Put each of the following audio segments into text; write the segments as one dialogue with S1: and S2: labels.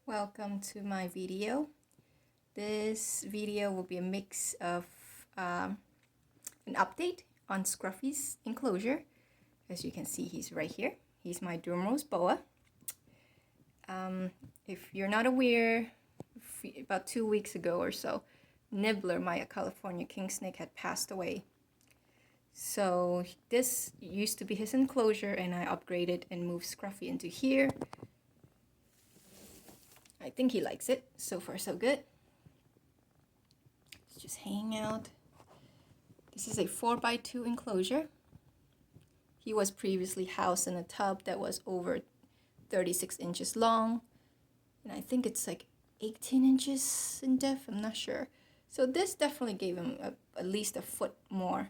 S1: Welcome to my video. This video will be a mix of an update on Scruffy's enclosure. As you can see, he's right here. He's my Durmrose boa. If you're not aware, about 2 weeks ago or so, Nibbler, my California king snake, had passed away. So this used to be his enclosure, and I upgraded and moved Scruffy into here. I think he likes it. So far, so good. He's just hanging out. This is a 4x2 enclosure. He was previously housed in a tub that was over 36 inches long. And I think it's like 18 inches in depth. I'm not sure. So this definitely gave him at least a foot more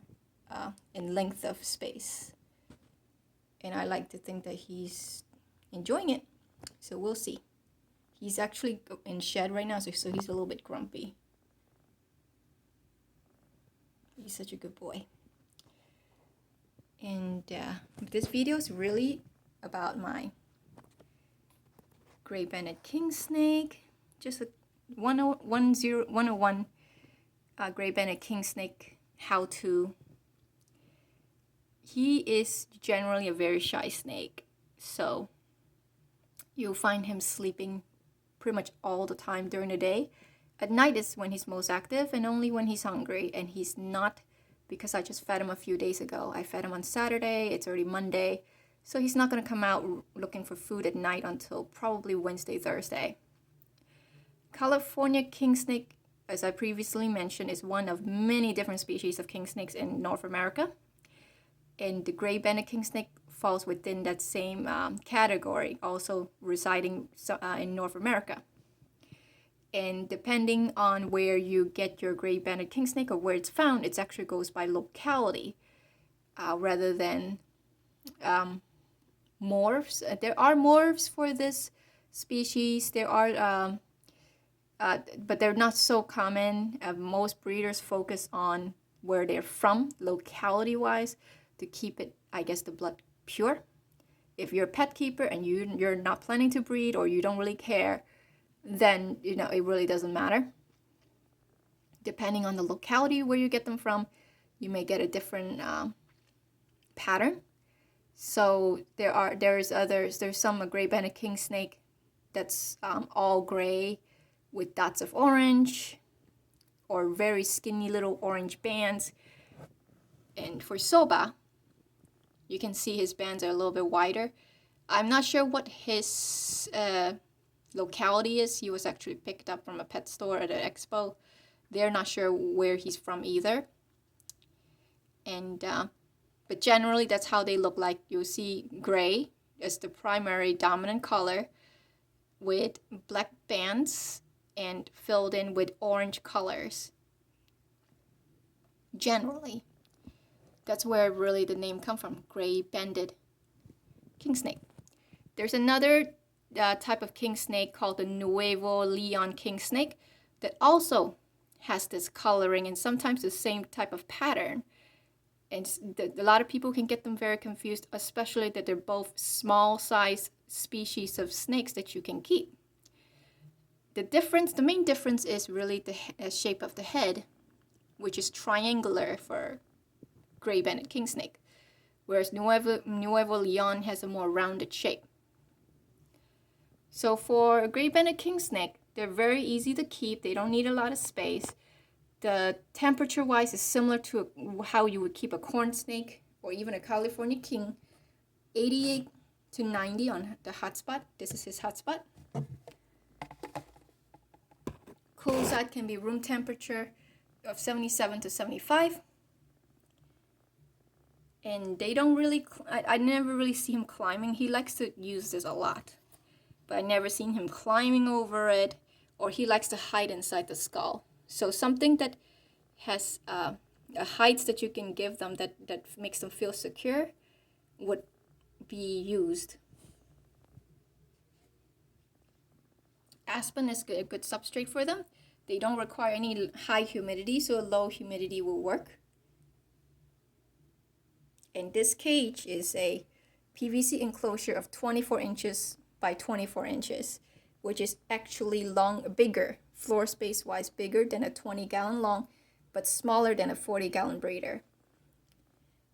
S1: in length of space. And I like to think that he's enjoying it. So we'll see. He's actually in shed right now, so he's a little bit grumpy. He's such a good boy. And this video is really about my Gray Banded King Snake. Just a 101 Gray Banded King Snake how-to. He is generally a very shy snake, so you'll find him sleeping pretty much all the time during the day. At night is when he's most active, and only when he's hungry, and he's not, because I just fed him a few days ago. I fed him on Saturday, it's already Monday, so he's not going to come out looking for food at night until probably Wednesday, Thursday. California king snake, as I previously mentioned, is one of many different species of king snakes in North America, and the Gray Banded king snake falls within that same category, also residing in North America. And depending on where you get your Gray Banded king snake or where it's found, it actually goes by locality rather than morphs. There are morphs for this species. There are, but they're not so common. Most breeders focus on where they're from, locality-wise, to keep it, I guess, the blood pure. If you're a pet keeper and you're not planning to breed, or you don't really care, then it really doesn't matter. Depending on the locality where you get them from, you may get a different pattern. So there's some Gray Banded king snake that's all gray with dots of orange, or very skinny little orange bands. And for Soba, you can see his bands are a little bit wider. I'm not sure what his locality is. He was actually picked up from a pet store at an expo. They're not sure where he's from either. And but generally, that's how they look like. You'll see gray as the primary dominant color, with black bands and filled in with orange colors. Generally. That's where really the name comes from, Gray Banded king snake. There's another type of king snake called the Nuevo Leon king snake that also has this coloring and sometimes the same type of pattern. And a lot of people can get them very confused, especially that they're both small size species of snakes that you can keep. The main difference is really the shape of the head, which is triangular for Gray Banded king snake, whereas Nuevo Leon has a more rounded shape. So for Gray Banded king snake, they're very easy to keep. They don't need a lot of space. The temperature-wise is similar to how you would keep a corn snake or even a California king, 88 to 90 on the hotspot. This is his hotspot. Cool side can be room temperature of 77 to 75. And they don't really, I never really see him climbing. He likes to use this a lot, but I never seen him climbing over it, or he likes to hide inside the skull. So something that has a height that you can give them that makes them feel secure would be used. Aspen is a good substrate for them. They don't require any high humidity, so low humidity will work. And this cage is a PVC enclosure of 24 inches by 24 inches. which is actually bigger, floor space wise, bigger than a 20-gallon long, but smaller than a 40-gallon breeder.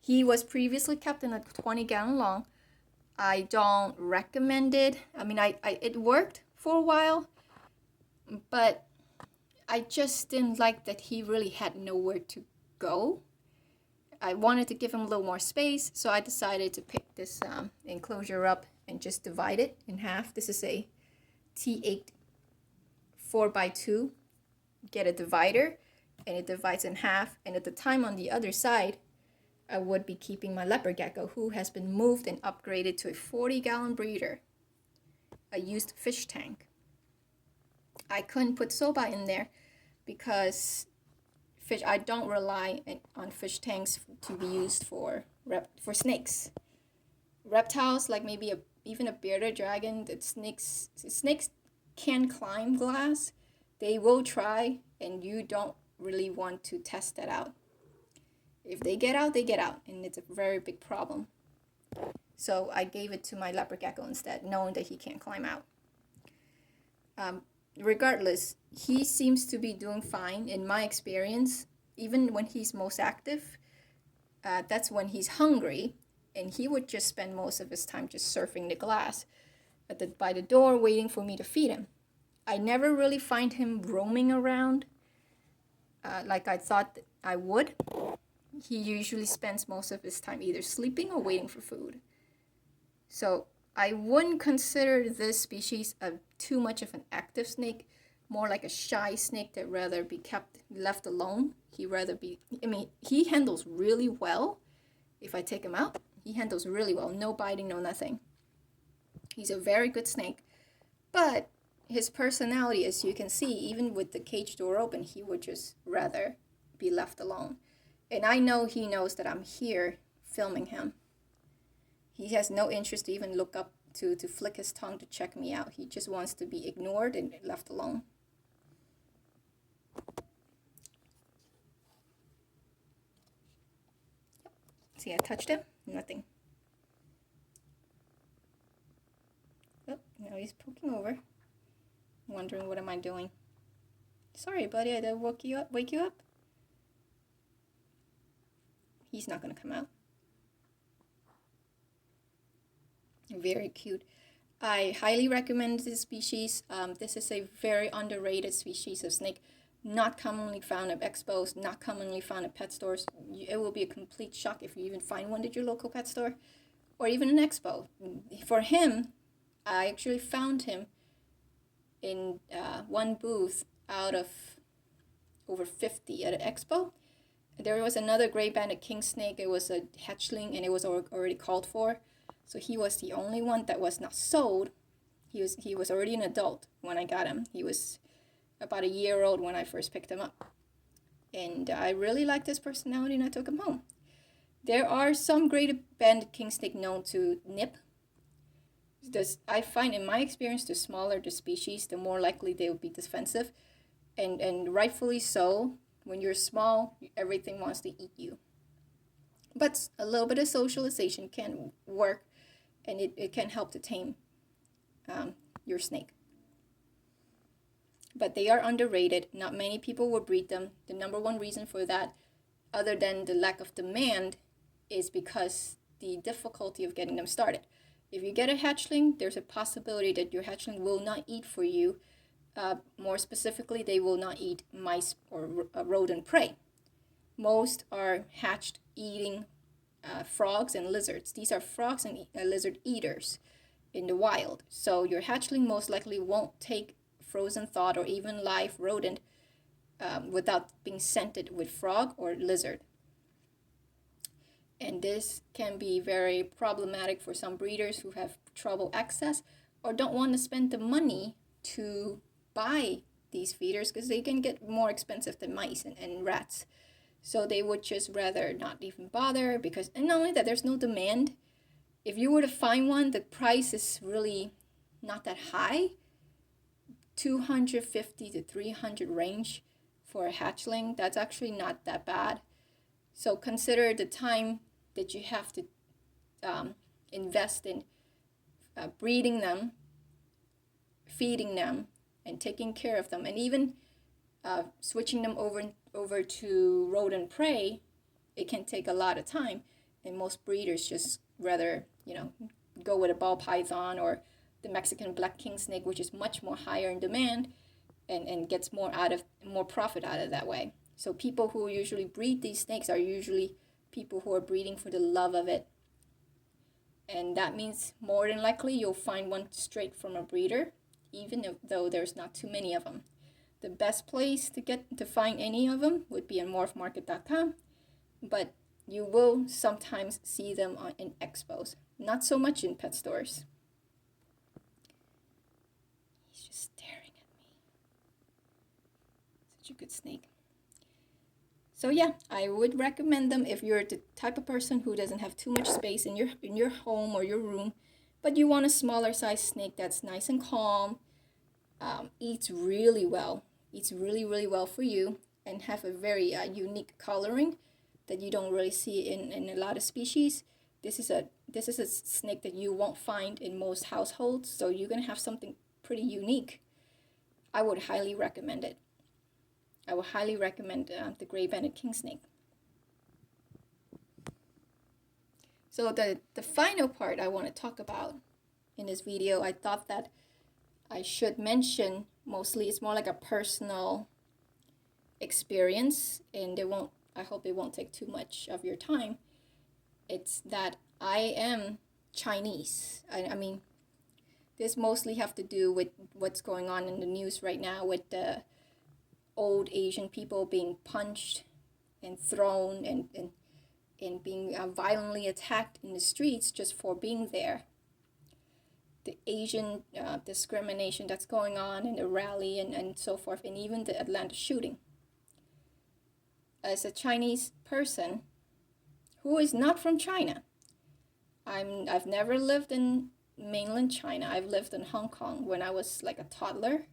S1: He was previously kept in a 20-gallon long. I don't recommend it. I mean, it worked for a while, but I just didn't like that he really had nowhere to go. I wanted to give him a little more space, so I decided to pick this enclosure up and just divide it in half. This is a T8 4x2. Get a divider, and it divides in half. And at the time on the other side, I would be keeping my leopard gecko, who has been moved and upgraded to a 40-gallon breeder, a used fish tank. I couldn't put soba in there because I don't rely on fish tanks to be used for snakes. Reptiles, like maybe even a bearded dragon, that snakes can climb glass. They will try, and you don't really want to test that out. If they get out, they get out, and it's a very big problem. So I gave it to my leopard gecko instead, knowing that he can't climb out. Regardless, he seems to be doing fine in my experience. Even when he's most active, that's when he's hungry, and he would just spend most of his time just surfing the glass by the door waiting for me to feed him. I never really find him roaming around like I thought I would. He usually spends most of his time either sleeping or waiting for food. So I wouldn't consider this species too much of an active snake, more like a shy snake that rather be left alone. He handles really well. If I take him out, he handles really well. No biting, no nothing. He's a very good snake. But his personality, as you can see, even with the cage door open, he would just rather be left alone. And I know he knows that I'm here filming him. He has no interest to even look up to flick his tongue to check me out. He just wants to be ignored and left alone. See, I touched him, nothing. Oh, now he's poking over. Wondering what am I doing. Sorry, buddy, I did wake you up. He's not gonna come out. Very cute. I highly recommend this species. This is a very underrated species of snake, not commonly found at expos, not commonly found at pet stores. It will be a complete shock if you even find one at your local pet store or even an expo. For him, I actually found him in one booth out of over 50 at an expo. There was another gray banded king snake. It was a hatchling, and it was already called for. So he was the only one that was not sold. He was already an adult when I got him. He was about a year old when I first picked him up. And I really liked his personality, and I took him home. There are some gray banded king snake known to nip. I find in my experience, the smaller the species, the more likely they will be defensive. And rightfully so. When you're small, everything wants to eat you. But a little bit of socialization can work, and it can help to tame your snake. But they are underrated. Not many people will breed them. The number one reason for that, other than the lack of demand, is because the difficulty of getting them started. If you get a hatchling, there's a possibility that your hatchling will not eat for you. More specifically, they will not eat mice or rodent prey. Most are hatched eating frogs and lizards. These are frogs and lizard eaters in the wild. So your hatchling most likely won't take frozen thawed or even live rodent without being scented with frog or lizard. And this can be very problematic for some breeders who have trouble access or don't want to spend the money to buy these feeders because they can get more expensive than mice and rats. So they would just rather not even bother because, and not only that, there's no demand. If you were to find one, the price is really not that high. $250 to $300 range for a hatchling. That's actually not that bad. So consider the time that you have to invest in breeding them feeding them and taking care of them, and even switching them over to rodent prey, it can take a lot of time. And most breeders just rather, go with a ball python or the Mexican black king snake, which is much more higher in demand and gets more profit out of that way. So people who usually breed these snakes are usually people who are breeding for the love of it. And that means more than likely you'll find one straight from a breeder, even though there's not too many of them. The best place to find any of them would be on morphmarket.com, but you will sometimes see them in expos, not so much in pet stores. He's just staring at me. Such a good snake. So yeah, I would recommend them if you're the type of person who doesn't have too much space in your home or your room, but you want a smaller size snake that's nice and calm, eats really well for you, and have a very unique coloring that you don't really see in a lot of species. This is a snake that you won't find in most households, so you're gonna have something pretty unique. I would highly recommend it. I would highly recommend the gray banded king snake. So the final part I want to talk about in this video, I thought that I should mention, mostly it's more like a personal experience, and I hope it won't take too much of your time. It's that I am Chinese. I mean, this mostly have to do with what's going on in the news right now with the old Asian people being punched and thrown and being violently attacked in the streets just for being there. The Asian discrimination that's going on in the rally and so forth, and even the Atlanta shooting. As a Chinese person who is not from China, I've never lived in mainland China. I've lived in Hong Kong when I was like a toddler,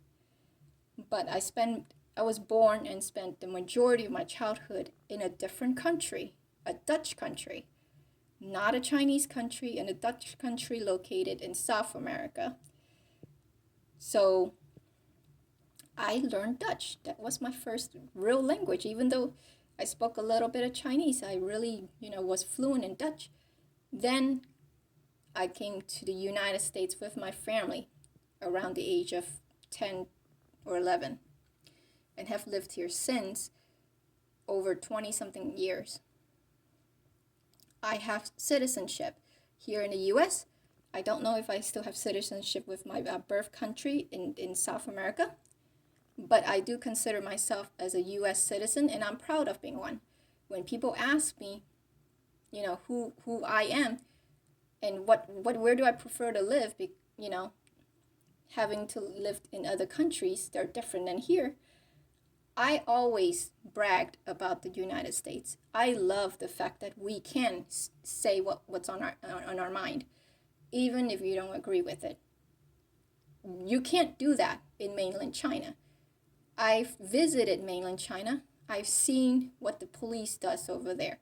S1: but I was born and spent the majority of my childhood in a different country, a Dutch country, not a Chinese country, and a Dutch country located in South America. So I learned Dutch. That was my first real language. Even though I spoke a little bit of Chinese, I really, was fluent in Dutch. Then I came to the United States with my family around the age of 10 or 11. And have lived here since, over 20-something years. I have citizenship here in the U.S. I don't know if I still have citizenship with my birth country in South America, but I do consider myself as a U.S. citizen, and I'm proud of being one. When people ask me, who I am and where do I prefer to live, having to live in other countries, they're different than here. I always bragged about the United States. I love the fact that we can say what's on our mind, even if you don't agree with it. You can't do that in mainland China. I've visited mainland China. I've seen what the police does over there.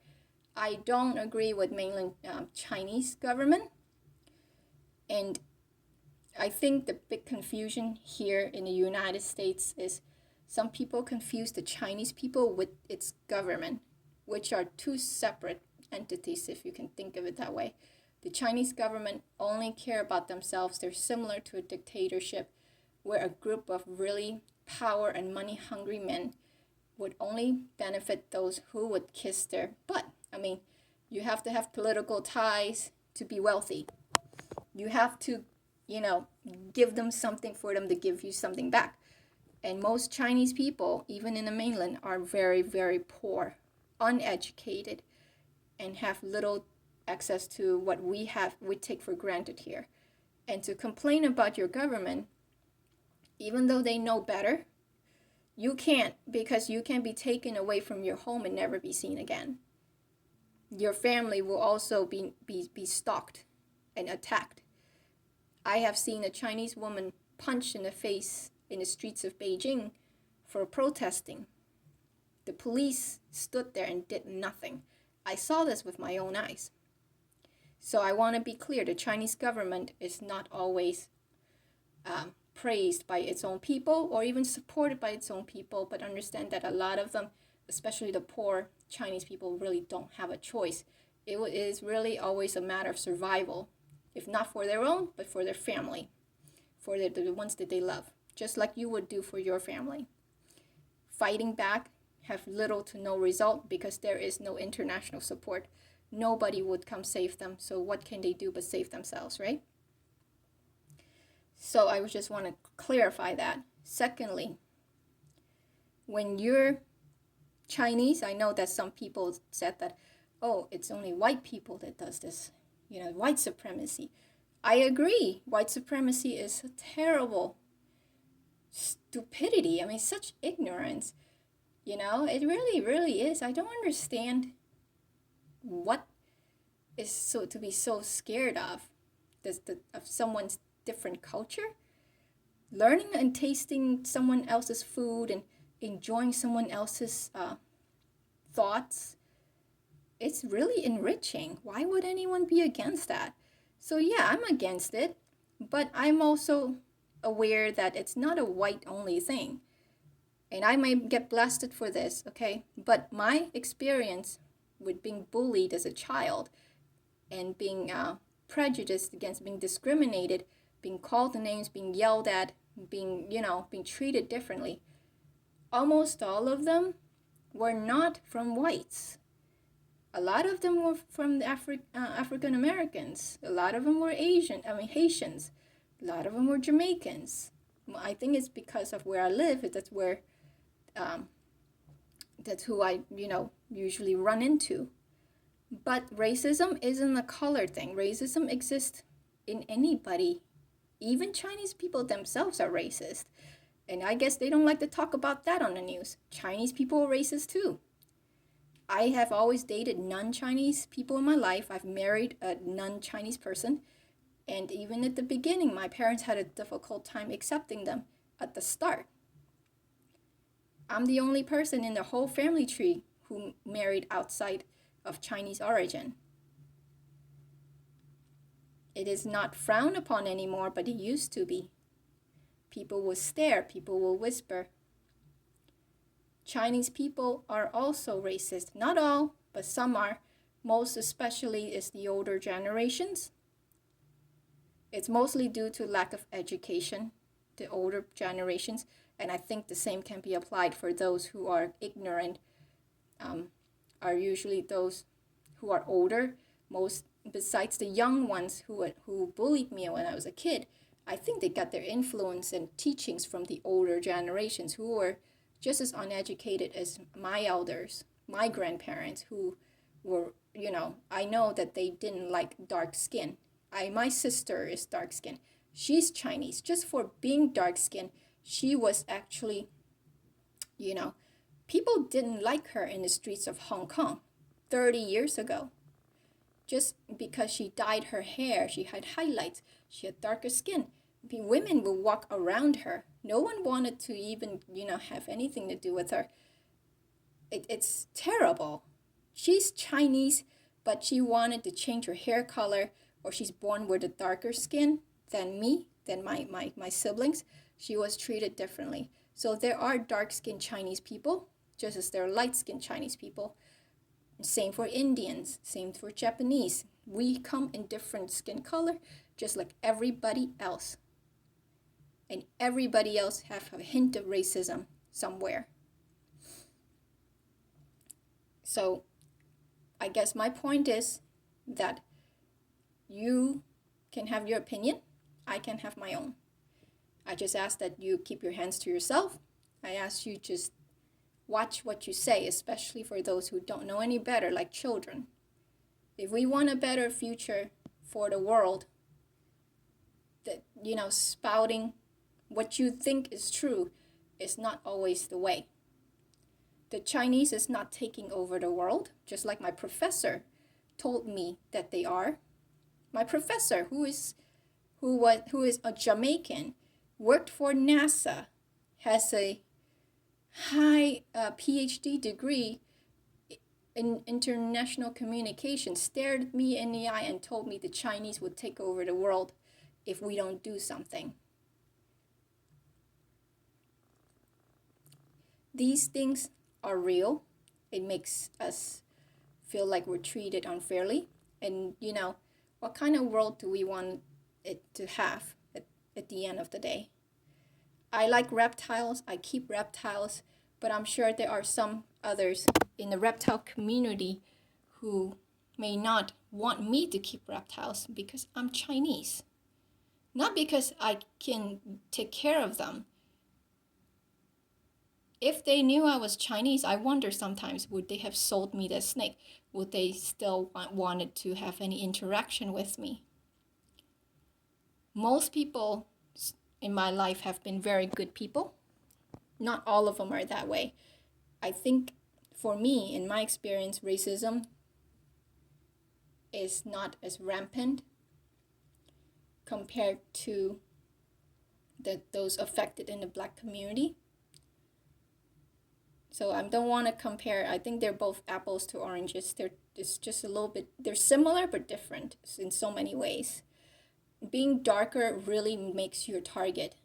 S1: I don't agree with mainland Chinese government. And I think the big confusion here in the United States is some people confuse the Chinese people with its government, which are two separate entities, if you can think of it that way. The Chinese government only care about themselves. They're similar to a dictatorship where a group of really power and money-hungry men would only benefit those who would kiss their butt. I mean, you have to have political ties to be wealthy. You have to, give them something for them to give you something back. And most Chinese people, even in the mainland, are very, very poor, uneducated, and have little access to what we take for granted here. And to complain about your government, even though they know better, you can't, because you can be taken away from your home and never be seen again. Your family will also be stalked and attacked. I have seen a Chinese woman punched in the face in the streets of Beijing for protesting. The police stood there and did nothing. I saw this with my own eyes. So I want to be clear, the Chinese government is not always praised by its own people or even supported by its own people, but understand that a lot of them, especially the poor Chinese people, really don't have a choice. It is really always a matter of survival, if not for their own, but for their family, for the ones that they love, just like you would do for your family. Fighting back have little to no result because there is no international support. Nobody would come save them, so what can they do but save themselves, right? So I just want to clarify that. Secondly, when you're Chinese, I know that some people said that, oh, it's only white people that does this, white supremacy. I agree. White supremacy is a terrible stupidity. I mean, such ignorance. It really, really is. I don't understand what is so to be so scared of someone's different culture. Learning and tasting someone else's food and enjoying someone else's thoughts, it's really enriching. Why would anyone be against that? So yeah, I'm against it, but I'm also aware that it's not a white only thing. And I might get blasted for this, okay? But my experience with being bullied as a child and being prejudiced against, being discriminated, being called names, being yelled at, being treated differently, almost all of them were not from whites. A lot of them were from the African Americans. A lot of them were Haitians. A lot of them were Jamaicans. I think it's because of where I live. That's who I usually run into. But racism isn't a color thing. Racism exists in anybody. Even Chinese people themselves are racist. And I guess they don't like to talk about that on the news. Chinese people are racist too. I have always dated non-Chinese people in my life. I've married a non-Chinese person. And even at the beginning, my parents had a difficult time accepting them at the start. I'm the only person in the whole family tree who married outside of Chinese origin. It is not frowned upon anymore, but it used to be. People will stare, people will whisper. Chinese people are also racist. Not all, but some are. Most especially is the older generations. It's mostly due to lack of education, the older generations, and I think the same can be applied for those who are ignorant, are usually those who are older. Most, besides the young ones who bullied me when I was a kid, I think they got their influence and teachings from the older generations who were just as uneducated as my elders, my grandparents, who were, I know that they didn't like dark skin. My sister is dark skinned. She's Chinese. Just for being dark skinned, she was actually, people didn't like her in the streets of Hong Kong 30 years ago. Just because she dyed her hair, she had highlights, she had darker skin. Women would walk around her. No one wanted to even, have anything to do with her. It's terrible. She's Chinese, but she wanted to change her hair color, or she's born with a darker skin than me, than my siblings. She was treated differently. So there are dark-skinned Chinese people, just as there are light-skinned Chinese people. Same for Indians, same for Japanese. We come in different skin color, just like everybody else. And everybody else have a hint of racism somewhere. So I guess my point is that you can have your opinion, I can have my own. I just ask that you keep your hands to yourself. I ask you just watch what you say, especially for those who don't know any better, like children. If we want a better future for the world, that, spouting what you think is true is not always the way. The Chinese is not taking over the world, just like my professor told me that they are. My professor, who is a Jamaican, worked for NASA, has a high PhD degree in international communication, stared me in the eye and told me the Chinese would take over the world if we don't do something. These things are real. It makes us feel like we're treated unfairly. And, what kind of world do we want it to have at the end of the day? I like reptiles, I keep reptiles, but I'm sure there are some others in the reptile community who may not want me to keep reptiles because I'm Chinese. Not because I can take care of them. If they knew I was Chinese, I wonder sometimes, would they have sold me the snake? Would they still wanted to have any interaction with me? Most people in my life have been very good people. Not all of them are that way. I think for me, in my experience, racism is not as rampant compared to those affected in the Black community. So I don't want to compare. I think they're both apples to oranges. It's just a little bit, they're similar but different in so many ways. Being darker really makes you a target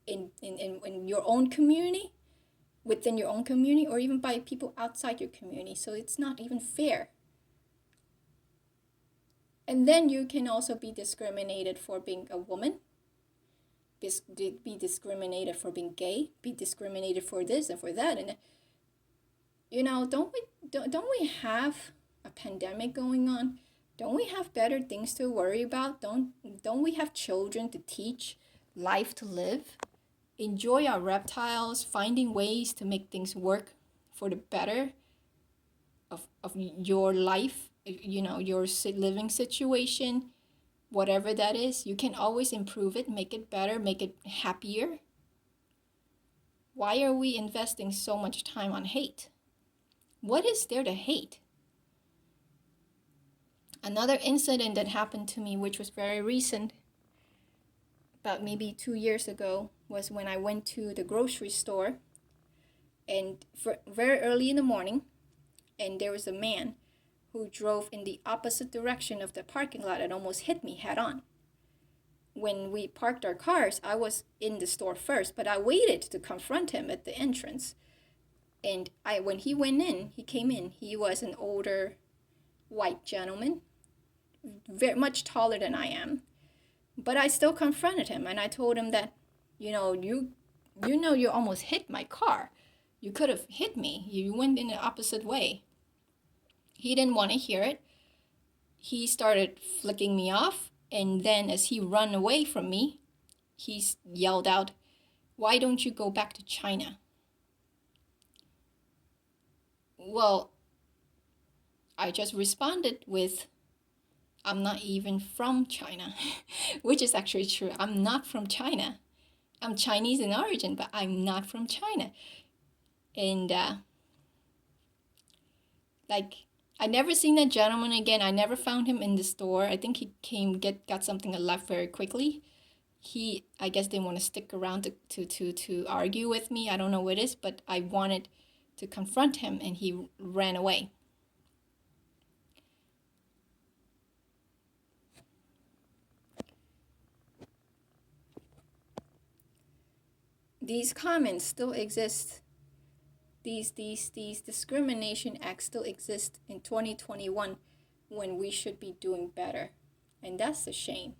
S1: in your own community, within your own community, or even by people outside your community. So it's not even fair. And then you can also be discriminated for being a woman, be discriminated for being gay, be discriminated for this and for that. And don't we have a pandemic going on? Don't we have better things to worry about? Don't we have children to teach, life to live? Enjoy our reptiles, finding ways to make things work for the better of your life, your living situation, whatever that is. You can always improve it, make it better, make it happier. Why are we investing so much time on hate? What is there to hate? Another incident that happened to me, which was very recent, about maybe 2 years ago, was when I went to the grocery store, and very early in the morning, and there was a man who drove in the opposite direction of the parking lot and almost hit me head on. When we parked our cars, I was in the store first, but I waited to confront him at the entrance. And when he came in, he was an older white gentleman, very much taller than I am. But I still confronted him, and I told him that, you almost hit my car. You could have hit me. You went in the opposite way. He didn't want to hear it. He started flicking me off, and then as he ran away from me, he yelled out, "Why don't you go back to China?" Well, I just responded with, "I'm not even from China," which is actually true. I'm not from China. I'm Chinese in origin, but I'm not from China. And I never seen that gentleman again. I never found him in the store. I think he got something and left very quickly. He, I guess, didn't want to stick around to argue with me. I don't know what it is, but I wanted to confront him, and he ran away. These comments still exist. These discrimination acts still exist in 2021 when we should be doing better. And that's a shame.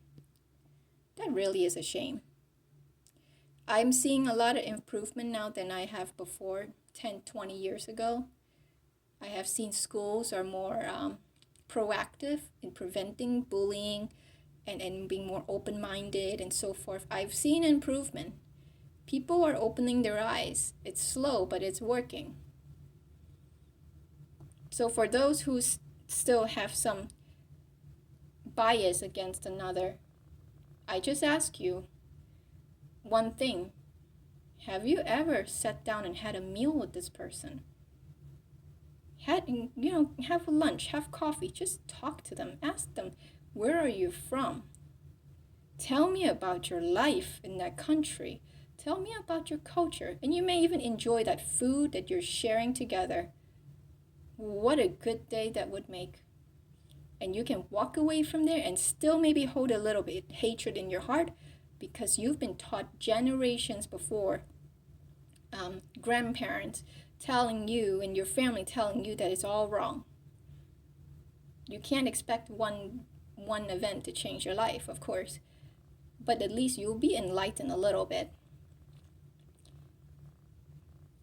S1: That really is a shame. I'm seeing a lot of improvement now than I have before, 10, 20 years ago. I have seen schools are more proactive in preventing bullying and being more open-minded and so forth. I've seen improvement. People are opening their eyes. It's slow, but it's working. So for those who still have some bias against another, I just ask you one thing. Have you ever sat down and had a meal with this person? Have lunch, have coffee, just talk to them. Ask them, where are you from? Tell me about your life in that country. Tell me about your culture. And you may even enjoy that food that you're sharing together. What a good day that would make. And you can walk away from there and still maybe hold a little bit hatred in your heart because you've been taught generations before grandparents telling you and your family telling you that it's all wrong. You can't expect one event to change your life, of course, but at least you'll be enlightened a little bit.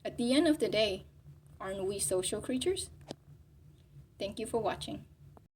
S1: At the end of the day, aren't we social creatures? Thank you for watching.